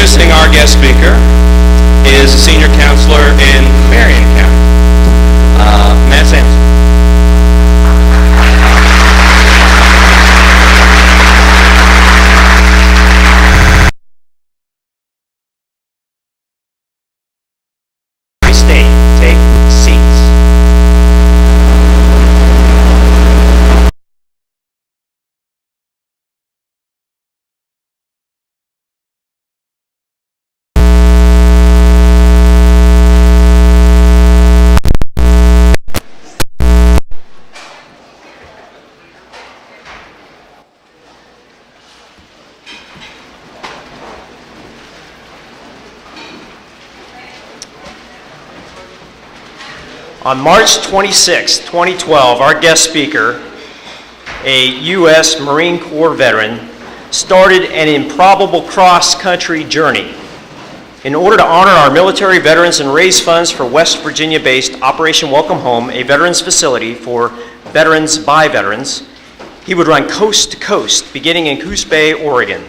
Introducing our guest speaker is a senior counselor in Marion County, Matt Sampson. Take seats. On March 26, 2012, our guest speaker, a U.S. Marine Corps veteran, started an improbable cross-country journey in order to honor our military veterans and raise funds for West Virginia-based Operation Welcome Home, a veterans facility for veterans by veterans. He would run coast to coast, beginning in Coos Bay, Oregon.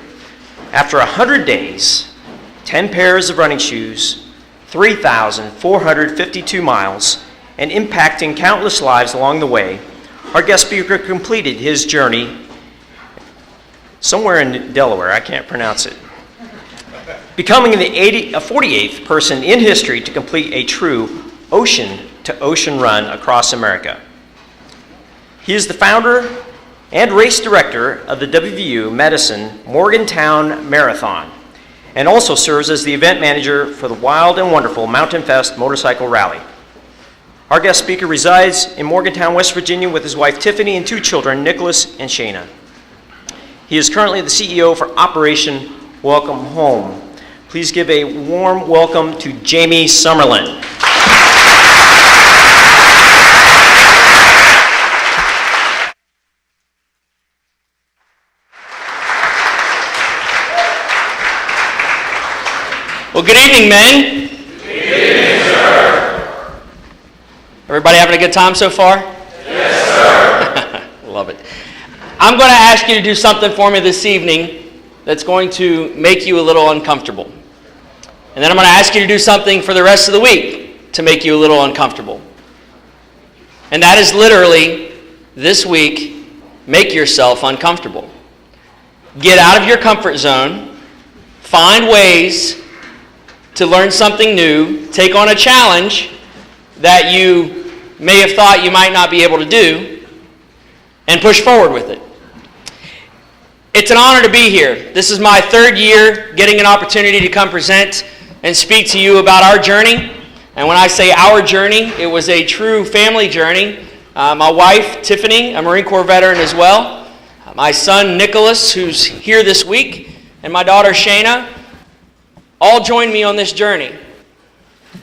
After 100 days, 10 pairs of running shoes, 3,452 miles, and impacting countless lives along the way, our guest speaker completed his journey somewhere in Delaware, I can't pronounce it, becoming the 48th person in history to complete a true ocean-to-ocean run across America. He is the founder and race director of the WVU Medicine Morgantown Marathon, and also serves as the event manager for the wild and wonderful Mountain Fest motorcycle rally. Our guest speaker resides in Morgantown, West Virginia with his wife Tiffany and 2 children, Nicholas and Shayna. He is currently the CEO for Operation Welcome Home. Please give a warm welcome to Jamie Summerlin. Well, good evening, men. Everybody having a good time so far? Yes, sir. Love it. I'm going to ask you to do something for me this evening that's going to make you a little uncomfortable. And then I'm going to ask you to do something for the rest of the week to make you a little uncomfortable. And that is literally, this week, make yourself uncomfortable. Get out of your comfort zone, find ways to learn something new, take on a challenge that you may have thought you might not be able to do, and push forward with it. It's an honor to be here. This is my 3rd year getting an opportunity to come present and speak to you about our journey. And when I say our journey, it was a true family journey. My wife, Tiffany, a Marine Corps veteran as well. My son, Nicholas, who's here this week, and my daughter, Shayna, all joined me on this journey.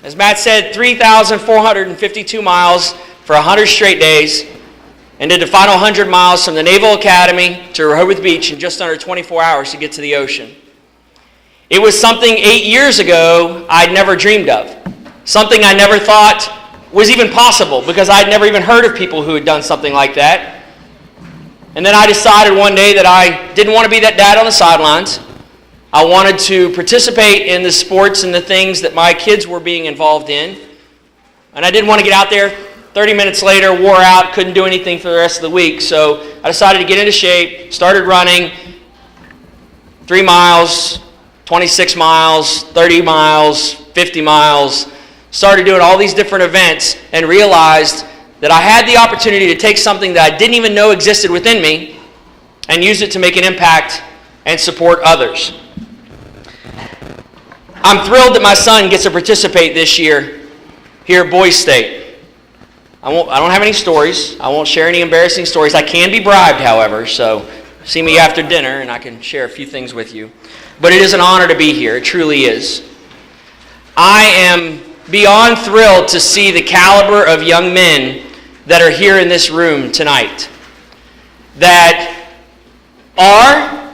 As Matt said, 3,452 miles for 100 straight days, and did the final 100 miles from the Naval Academy to Rehoboth Beach in just under 24 hours to get to the ocean. It was something 8 years ago I'd never dreamed of, something I never thought was even possible because I'd never even heard of people who had done something like that. And then I decided one day that I didn't want to be that dad on the sidelines. I wanted to participate in the sports and the things that my kids were being involved in. And I didn't want to get out there 30 minutes later, wore out, couldn't do anything for the rest of the week. So I decided to get into shape, started running 3 miles, 26 miles, 30 miles, 50 miles, started doing all these different events and realized that I had the opportunity to take something that I didn't even know existed within me and use it to make an impact and support others. I'm thrilled that my son gets to participate this year here at Boys State. I don't have any stories. I won't share any embarrassing stories. I can be bribed, however, so see me after dinner and I can share a few things with you. But it is an honor to be here. It truly is. I am beyond thrilled to see the caliber of young men that are here in this room tonight, that are,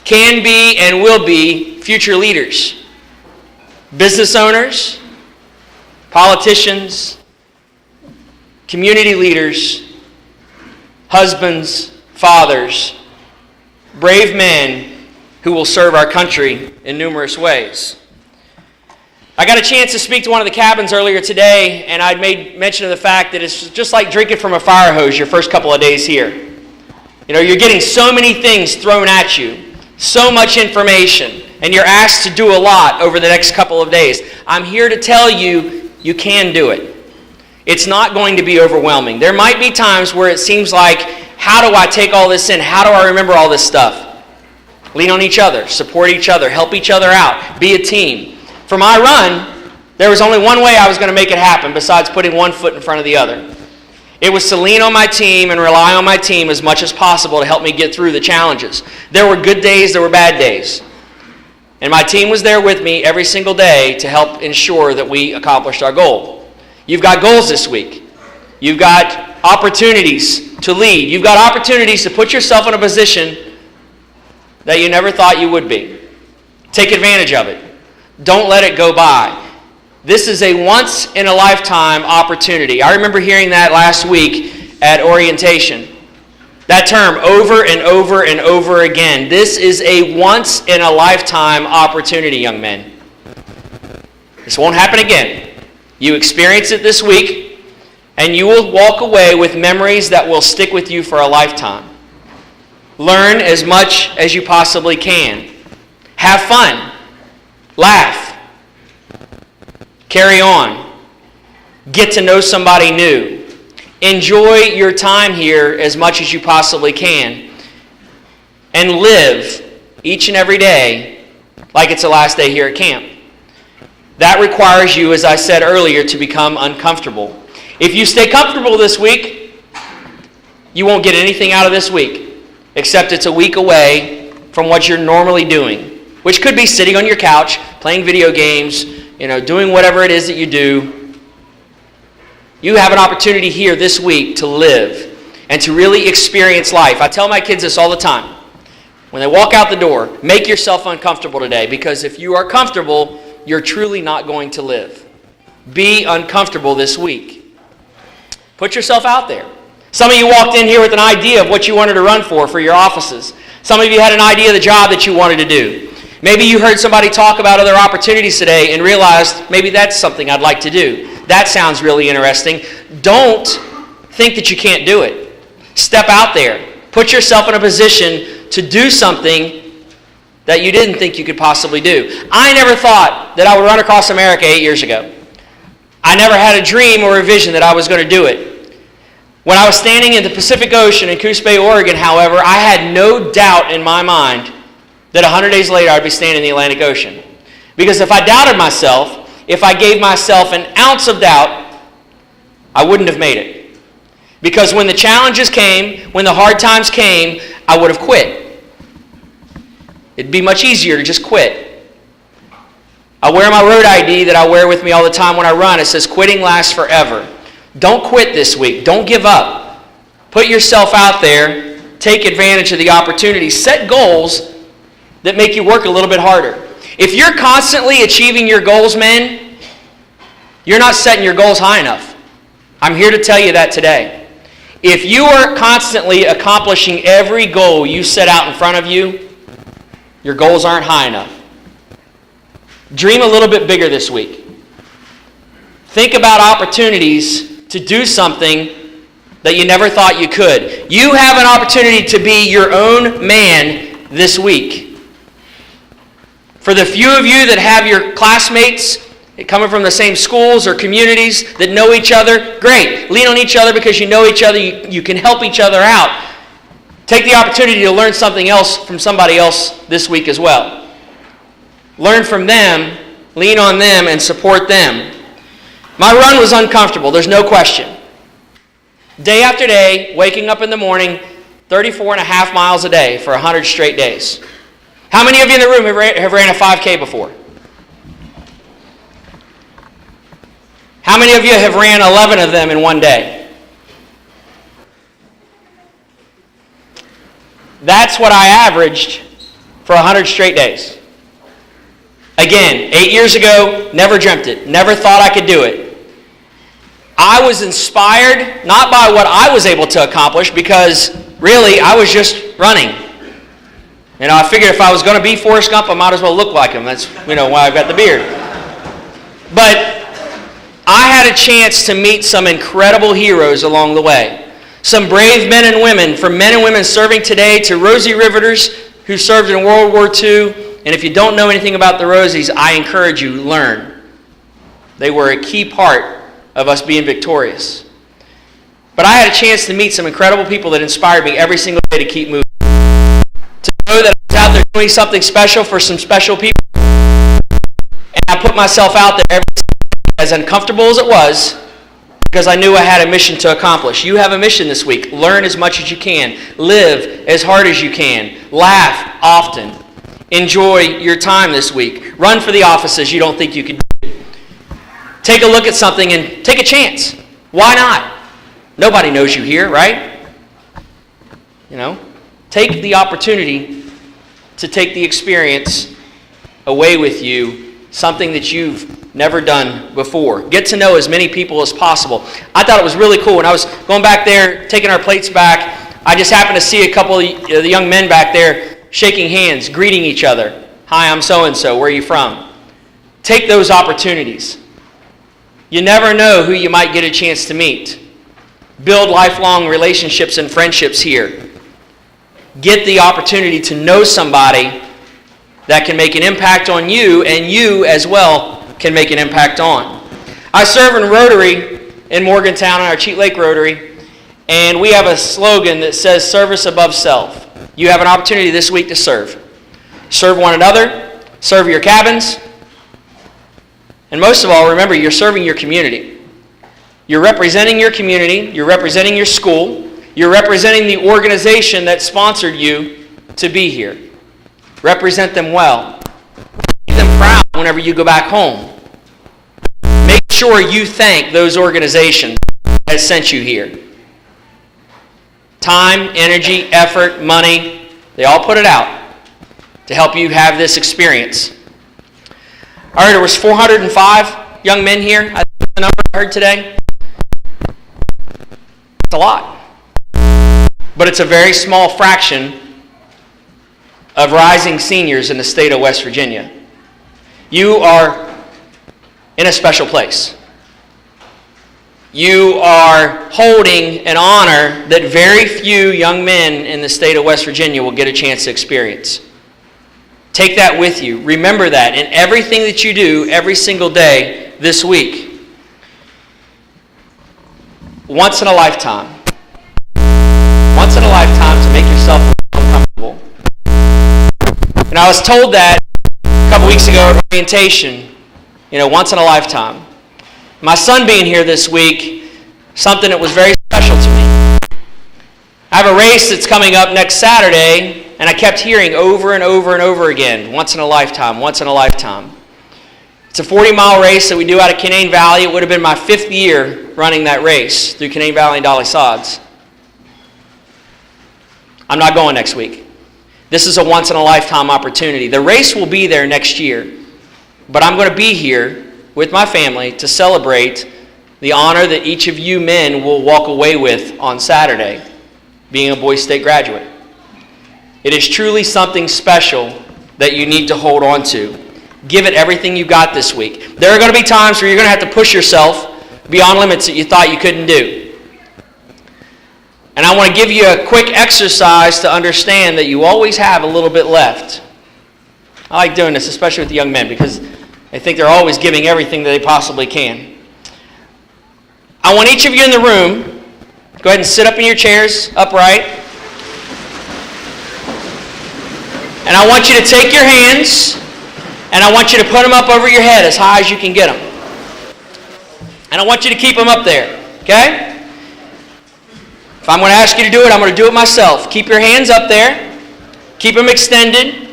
can be, and will be future leaders. Business owners, politicians, community leaders, husbands, fathers, brave men who will serve our country in numerous ways. I got a chance to speak to one of the cabins earlier today, and I made mention of the fact that it's just like drinking from a fire hose your first couple of days here. You know, you're getting so many things thrown at you, so much information, and you're asked to do a lot over the next couple of days. I'm here to tell you, you can do it. It's not going to be overwhelming. There might be times where it seems like, how do I take all this in? How do I remember all this stuff? Lean on each other, support each other, help each other out, be a team. For my run, there was only one way I was going to make it happen besides putting one foot in front of the other. It was to lean on my team and rely on my team as much as possible to help me get through the challenges. There were good days, there were bad days. And my team was there with me every single day to help ensure that we accomplished our goal. You've got goals this week. You've got opportunities to lead. You've got opportunities to put yourself in a position that you never thought you would be. Take advantage of it. Don't let it go by. This is a once-in-a-lifetime opportunity. I remember hearing that last week at orientation. That term over and over and over again. This is a once-in-a-lifetime opportunity, young men. This won't happen again. You experience it this week, and you will walk away with memories that will stick with you for a lifetime. Learn as much as you possibly can. Have fun. Laugh. Carry on. Get to know somebody new. Enjoy your time here as much as you possibly can. And live each and every day like it's the last day here at camp. That requires you, as I said earlier, to become uncomfortable. If you stay comfortable this week, you won't get anything out of this week, except it's a week away from what you're normally doing, which could be sitting on your couch, playing video games, doing whatever it is that you do. You have an opportunity here this week to live and to really experience life. I tell my kids this all the time. When they walk out the door, make yourself uncomfortable today, because if you are comfortable, you're truly not going to live. Be uncomfortable this week. Put yourself out there. Some of you walked in here with an idea of what you wanted to run for your offices. Some of you had an idea of the job that you wanted to do. Maybe you heard somebody talk about other opportunities today and realized maybe that's something I'd like to do. That sounds really interesting. Don't think that you can't do it. Step out there. Put yourself in a position to do something that you didn't think you could possibly do. I never thought that I would run across America 8 years ago. I never had a dream or a vision that I was going to do it. When I was standing in the Pacific Ocean in Coos Bay, Oregon, however, I had no doubt in my mind that 100 days later I'd be standing in the Atlantic Ocean. Because if I doubted myself, if I gave myself an ounce of doubt, I wouldn't have made it. Because when the challenges came, when the hard times came, I would have quit. It'd be much easier to just quit. I wear my road ID that I wear with me all the time when I run. It says, quitting lasts forever. Don't quit this week. Don't give up. Put yourself out there. Take advantage of the opportunity. Set goals that make you work a little bit harder. If you're constantly achieving your goals, men, you're not setting your goals high enough. I'm here to tell you that today. If you are constantly accomplishing every goal you set out in front of you, your goals aren't high enough. Dream a little bit bigger this week. Think about opportunities to do something that you never thought you could. You have an opportunity to be your own man this week. For the few of you that have your classmates coming from the same schools or communities that know each other, great. Lean on each other because you know each other. You can help each other out. Take the opportunity to learn something else from somebody else this week as well. Learn from them, lean on them, and support them. My run was uncomfortable, there's no question. Day after day, waking up in the morning, 34 and a half miles a day for 100 straight days. How many of you in the room have ran a 5K before? How many of you have ran 11 of them in one day? That's what I averaged for 100 straight days. Again, 8 years ago, never dreamt it. Never thought I could do it. I was inspired not by what I was able to accomplish, because really I was just running. I figured if I was going to be Forrest Gump, I might as well look like him. That's, why I've got the beard. But I had a chance to meet some incredible heroes along the way. Some brave men and women, from men and women serving today to Rosie Riveters who served in World War II. And if you don't know anything about the Rosies, I encourage you, learn. They were a key part of us being victorious. But I had a chance to meet some incredible people that inspired me every single day to keep moving. To know that I was out there doing something special for some special people. And I put myself out there every day, as uncomfortable as it was, because I knew I had a mission to accomplish. You have a mission this week. Learn as much as you can. Live as hard as you can. Laugh often. Enjoy your time this week. Run for the offices you don't think you could do. Take a look at something and take a chance. Why not? Nobody knows you here, right? Take the opportunity to take the experience away with you, something that you've never done before. Get to know as many people as possible. I thought it was really cool. When I was going back there, taking our plates back, I just happened to see a couple of the young men back there shaking hands, greeting each other. Hi, I'm so-and-so. Where are you from? Take those opportunities. You never know who you might get a chance to meet. Build lifelong relationships and friendships here. Get the opportunity to know somebody that can make an impact on you, and you as well can make an impact on. I serve in Rotary in Morgantown, in our Cheat Lake Rotary, and we have a slogan that says service above self. You have an opportunity this week to serve. Serve one another, serve your cabins, and most of all, remember, you're serving your community. You're representing your community, you're representing your school, you're representing the organization that sponsored you to be here. Represent them well. Make them proud whenever you go back home. Make sure you thank those organizations that sent you here. Time, energy, effort, money, they all put it out to help you have this experience. I heard there was 405 young men here. I think that's the number I heard today. It's a lot. But it's a very small fraction of rising seniors in the state of West Virginia. You are in a special place. You are holding an honor that very few young men in the state of West Virginia will get a chance to experience. Take that with you. Remember that in everything that you do every single day this week. Once in a lifetime. Once in a lifetime to make yourself uncomfortable. And I was told that a couple weeks ago at orientation, once in a lifetime. My son being here this week, something that was very special to me. I have a race that's coming up next Saturday, and I kept hearing over and over and over again, once in a lifetime, once in a lifetime. It's a 40-mile race that we do out of Canaan Valley. It would have been my 5th year running that race through Canaan Valley and Dolly Sods. I'm not going next week. This is a once-in-a-lifetime opportunity. The race will be there next year, but I'm going to be here with my family to celebrate the honor that each of you men will walk away with on Saturday, being a Boys State graduate. It is truly something special that you need to hold on to. Give it everything you got this week. There are going to be times where you're going to have to push yourself beyond limits that you thought you couldn't do. And I want to give you a quick exercise to understand that you always have a little bit left. I like doing this, especially with the young men, because I think they're always giving everything that they possibly can. I want each of you in the room, go ahead and sit up in your chairs, upright. And I want you to take your hands, and I want you to put them up over your head as high as you can get them. And I want you to keep them up there, okay? If I'm going to ask you to do it, I'm going to do it myself. Keep your hands up there. Keep them extended.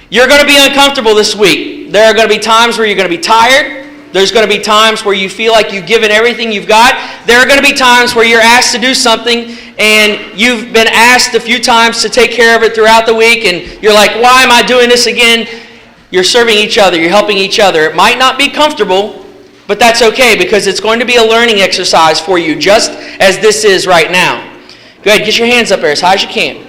You're going to be uncomfortable this week. There are going to be times where you're going to be tired. There's going to be times where you feel like you've given everything you've got. There are going to be times where you're asked to do something and you've been asked a few times to take care of it throughout the week and you're like, why am I doing this again? You're serving each other. You're helping each other. It might not be comfortable, but that's okay because it's going to be a learning exercise for you just as this is right now. Go ahead, get your hands up there as high as you can.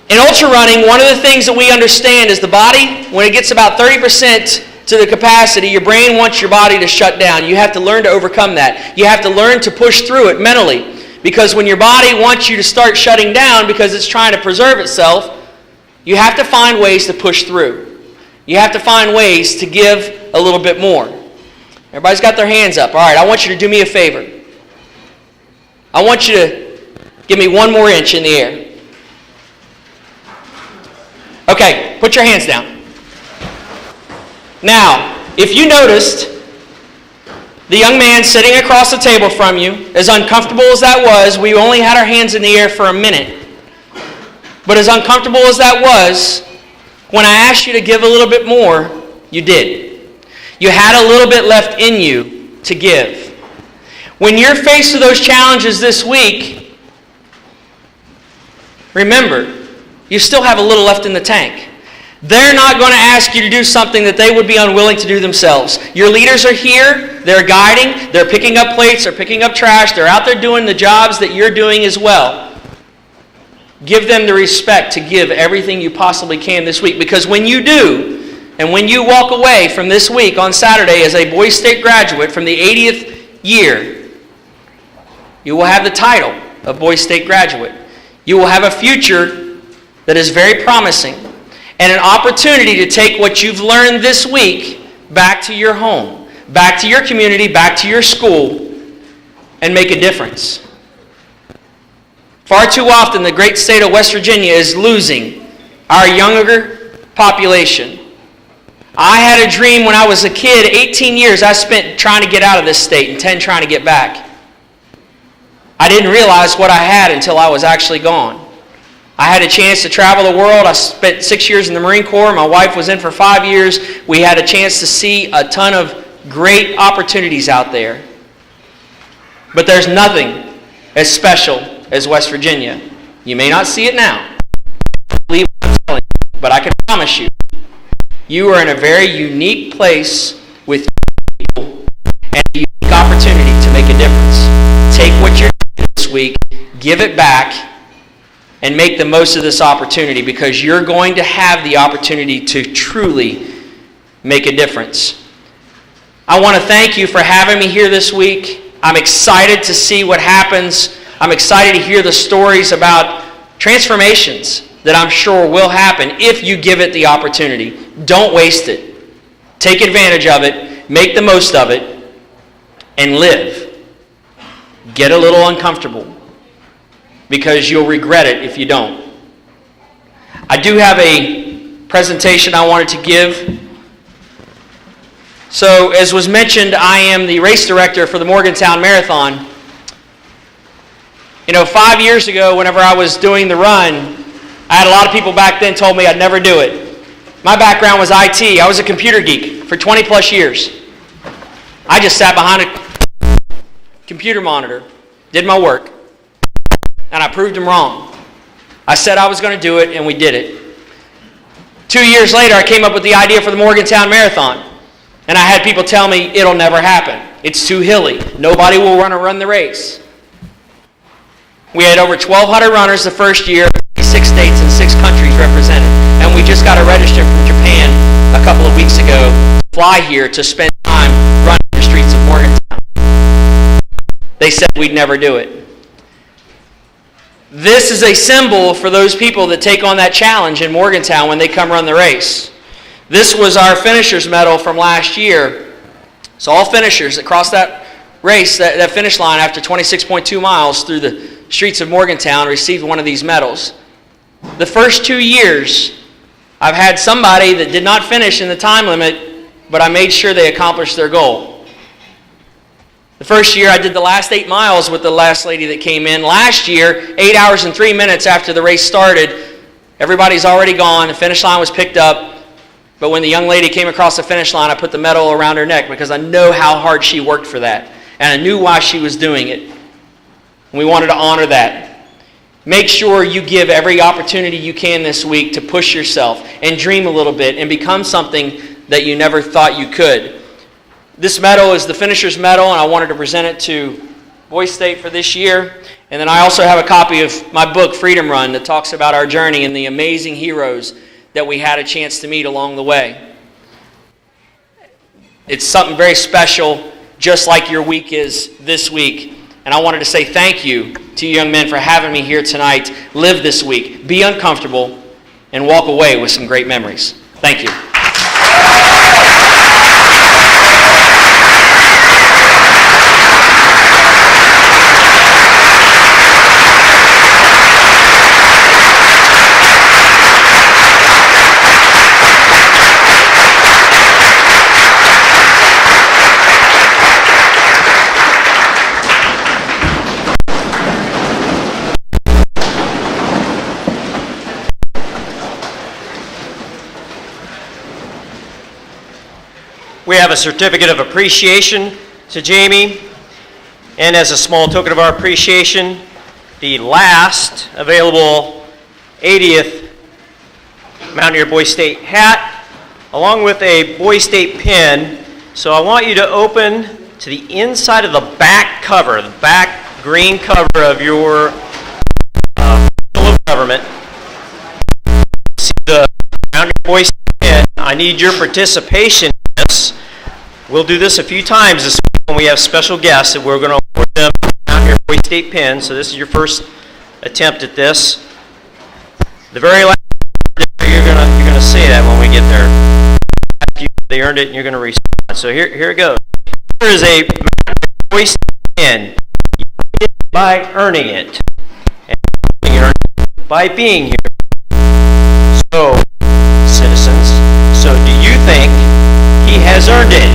In ultra running, one of the things that we understand is the body, when it gets about 30% to the capacity, your brain wants your body to shut down. You have to learn to overcome that. You have to learn to push through it mentally. Because when your body wants you to start shutting down because it's trying to preserve itself, you have to find ways to push through. You have to find ways to give a little bit more. Everybody's got their hands up. All right, I want you to do me a favor. I want you to give me one more inch in the air. Okay, put your hands down. Now, if you noticed, the young man sitting across the table from you, as uncomfortable as that was, we only had our hands in the air for a minute. But as uncomfortable as that was, when I asked you to give a little bit more, you did. You had a little bit left in you to give. When you're faced with those challenges this week, remember, you still have a little left in the tank. They're not going to ask you to do something that they would be unwilling to do themselves. Your leaders are here, they're guiding, they're picking up plates, they're picking up trash, they're out there doing the jobs that you're doing as well. Give them the respect to give everything you possibly can this week, because when you do, and when you walk away from this week on Saturday as a Boise State graduate from the 80th year, you will have the title of Boise State graduate. You will have a future that is very promising, and an opportunity to take what you've learned this week back to your home, back to your community, back to your school, and make a difference. Far too often, the great state of West Virginia is losing our younger population. I had a dream when I was a kid. 18 years I spent trying to get out of this state and 10 trying to get back. I didn't realize what I had until I was actually gone. I had a chance to travel the world. I spent 6 years in the Marine Corps. My wife was in for 5 years. We had a chance to see a ton of great opportunities out there. But there's nothing as special as West Virginia. You may not see it now, believe what I'm telling you, but I can promise you, you are in a very unique place with people and a unique opportunity to make a difference. Take what you're doing this week, give it back, and make the most of this opportunity, because you're going to have the opportunity to truly make a difference. I want to thank you for having me here this week. I'm excited to see what happens. I'm excited to hear the stories about transformations that I'm sure will happen if you give it the opportunity. Don't waste it. Take advantage of it, make the most of it, and live. Get a little uncomfortable, because you'll regret it if you don't. I do have a presentation I wanted to give. So, as was mentioned, I am the race director for the Morgantown Marathon. 5 years ago, whenever I was doing the run, I had a lot of people back then told me I'd never do it. My background was IT. I was a computer geek for 20 plus years. I just sat behind a computer monitor, did my work, and I proved them wrong. I said I was going to do it, and we did it. 2 years later, I came up with the idea for the Morgantown Marathon, and I had people tell me it'll never happen. It's too hilly. Nobody will run the race. We had over 1,200 runners the first year, 6 states and 6 countries represented, and we just got a register from Japan a couple of weeks ago to fly here to spend time running the streets of Morgantown. They said we'd never do it. This is a symbol for those people that take on that challenge in Morgantown when they come run the race. This was our finishers medal from last year. So all finishers that crossed that race, that finish line after 26.2 miles through the streets of Morgantown received one of these medals. The first 2 years, I've had somebody that did not finish in the time limit, but I made sure they accomplished their goal. The first year, I did the last 8 miles with the last lady that came in. Last year, 8 hours and 3 minutes after the race started, everybody's already gone, the finish line was picked up, but when the young lady came across the finish line, I put the medal around her neck because I know how hard she worked for that, and I knew why she was doing it. We wanted to honor that. Make sure you give every opportunity you can this week to push yourself and dream a little bit and become something that you never thought you could. This medal is the finisher's medal, and I wanted to present it to Boise State for this year. And then I also have a copy of my book, Freedom Run, that talks about our journey and the amazing heroes that we had a chance to meet along the way. It's something very special, just like your week is this week. And I wanted to say thank you to you young men for having me here tonight. Live this week, be uncomfortable, and walk away with some great memories. Thank you. We have a certificate of appreciation to Jamie, and as a small token of our appreciation, the last available 80th Mountaineer Boy State hat, along with a Boy State pin. So I want you to open to the inside of the back cover, the back green cover of your government. See the Mountaineer Boy State pin. I need your participation. We'll do this a few times this week when we have special guests that we're going to award them Mountaineer Boy State pin. So this is your first attempt at this. The very last you're going to say that when we get there. They earned it and you're going to respond. So here it goes. Here is a Mountaineer Boy State pin. You did it by earning it. And you earned it by being here. So, citizens, so do you think he has earned it?